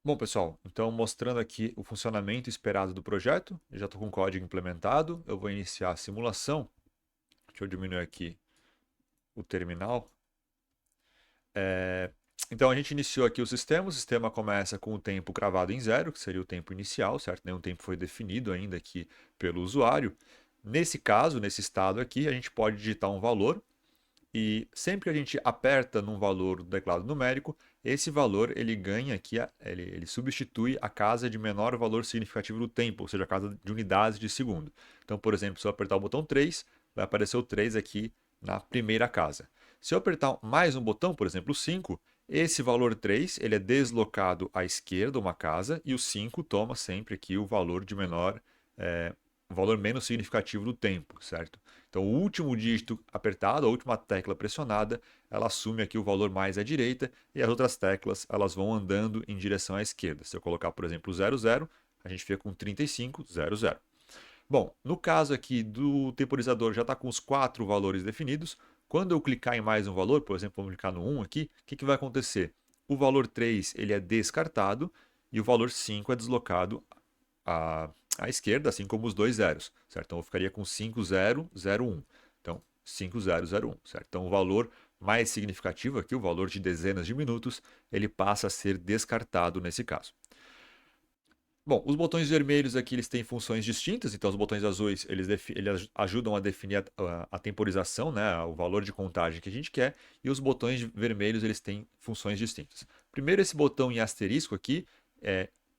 Bom, pessoal, então mostrando aqui o funcionamento esperado do projeto, eu já estou com o código implementado, eu vou iniciar a simulação. Deixa eu diminuir aqui o terminal. É, Então a gente iniciou aqui o sistema começa com o tempo cravado em zero, que seria o tempo inicial, certo? Nenhum tempo foi definido ainda aqui pelo usuário. Nesse caso, nesse estado aqui, a gente pode digitar um valor e sempre que a gente aperta num valor do teclado numérico, esse valor ele ganha aqui, ele substitui a casa de menor valor significativo do tempo, ou seja, a casa de unidades de segundo. Então, por exemplo, se eu apertar o botão 3, vai aparecer o 3 aqui na primeira casa. Se eu apertar mais um botão, por exemplo, o 5, esse valor 3 ele é deslocado à esquerda uma casa e o 5 toma sempre aqui o valor de menor, o valor menos significativo do tempo, certo? Então, o último dígito apertado, a última tecla pressionada, ela assume aqui o valor mais à direita e as outras teclas elas vão andando em direção à esquerda. Se eu colocar, por exemplo, 00, a gente fica com 3500. Bom, no caso aqui do temporizador já está com os 4 valores definidos. Quando eu clicar em mais um valor, por exemplo, vamos clicar no 1 aqui, o que vai acontecer? O valor 3 ele é descartado e o valor 5 é deslocado à, à esquerda, assim como os dois zeros, certo? Então eu ficaria com 5001. Então, 5001, certo? Então o valor mais significativo aqui, o valor de dezenas de minutos, ele passa a ser descartado nesse caso. Bom, os botões vermelhos aqui eles têm funções distintas, então os botões azuis eles ajudam a definir a temporização, né, o valor de contagem que a gente quer, e os botões vermelhos eles têm funções distintas. Primeiro esse botão em asterisco aqui,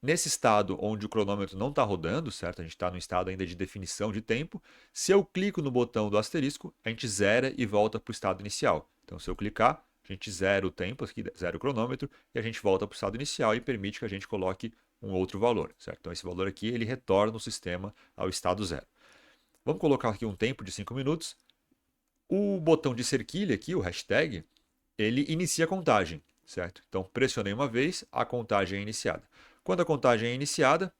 nesse estado onde o cronômetro não está rodando, certo? A gente está no estado ainda de definição de tempo. Se eu clico no botão do asterisco, a gente zera e volta para o estado inicial. Então se eu clicar, a gente zera o tempo, aqui, zera o cronômetro, e a gente volta para o estado inicial e permite que a gente coloque um outro valor, certo? Então esse valor aqui ele retorna o sistema ao estado zero. Vamos colocar aqui um tempo de 5 minutos. O botão de cerquilha aqui, o hashtag, ele inicia a contagem, certo? Então pressionei uma vez, a contagem é iniciada. Quando a contagem é iniciada,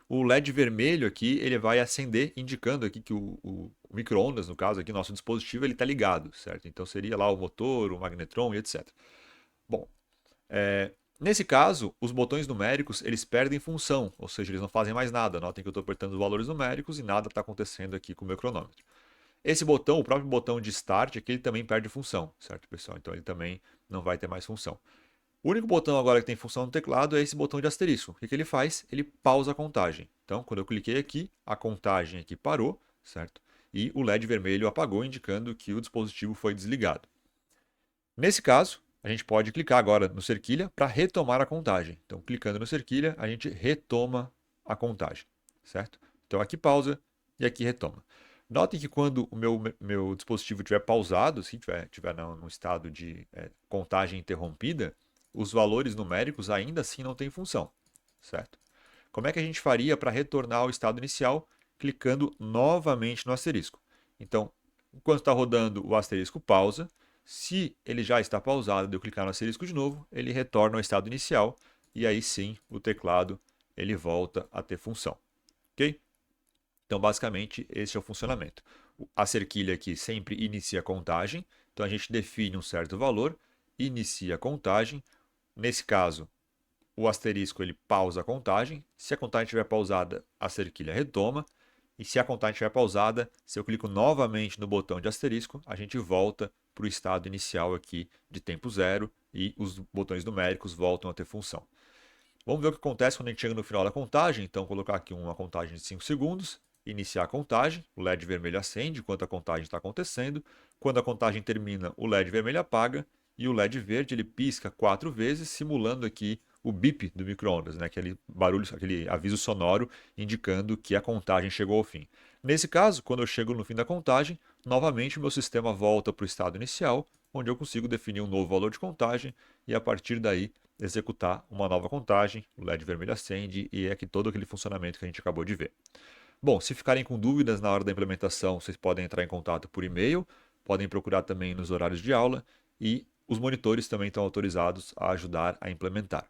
o LED vermelho aqui ele vai acender, indicando aqui que o micro-ondas, no caso aqui, nosso dispositivo, ele está ligado, certo? Então seria lá o motor, o magnetron e etc. Bom, nesse caso, os botões numéricos eles perdem função, ou seja, eles não fazem mais nada. Notem que eu estou apertando os valores numéricos e nada está acontecendo aqui com o meu cronômetro. Esse botão, o próprio botão de Start, aqui ele também perde função, certo, pessoal? Então ele também não vai ter mais função. O único botão agora que tem função no teclado é esse botão de asterisco. O que ele faz? Ele pausa a contagem. Então, quando eu cliquei aqui, a contagem aqui parou, certo? E o LED vermelho apagou, indicando que o dispositivo foi desligado. Nesse caso, a gente pode clicar agora no cerquilha para retomar a contagem. Então, clicando no cerquilha, a gente retoma a contagem, certo? Então, aqui pausa e aqui retoma. Notem que quando o meu dispositivo estiver pausado, se estiver no estado de contagem interrompida, os valores numéricos ainda assim não têm função, certo? Como é que a gente faria para retornar ao estado inicial? Clicando novamente no asterisco. Então, enquanto está rodando, o asterisco pausa. Se ele já está pausado e eu clicar no asterisco de novo, ele retorna ao estado inicial e aí sim o teclado ele volta a ter função. Ok? Então, basicamente, esse é o funcionamento. A cerquilha aqui sempre inicia a contagem, então a gente define um certo valor, inicia a contagem. Nesse caso, o asterisco ele pausa a contagem. Se a contagem estiver pausada, a cerquilha retoma. E se a contagem estiver pausada, se eu clico novamente no botão de asterisco, a gente volta para o estado inicial aqui de tempo zero e os botões numéricos voltam a ter função. Vamos ver o que acontece quando a gente chega no final da contagem. Então, colocar aqui uma contagem de 5 segundos, iniciar a contagem, o LED vermelho acende enquanto a contagem está acontecendo. Quando a contagem termina, o LED vermelho apaga e o LED verde ele pisca 4 vezes, simulando aqui o bip do micro-ondas, né? Aquele barulho, aquele aviso sonoro indicando que a contagem chegou ao fim. Nesse caso, quando eu chego no fim da contagem, novamente o meu sistema volta para o estado inicial, onde eu consigo definir um novo valor de contagem e a partir daí executar uma nova contagem, o LED vermelho acende e é aqui todo aquele funcionamento que a gente acabou de ver. Bom, se ficarem com dúvidas na hora da implementação, vocês podem entrar em contato por e-mail, podem procurar também nos horários de aula e os monitores também estão autorizados a ajudar a implementar.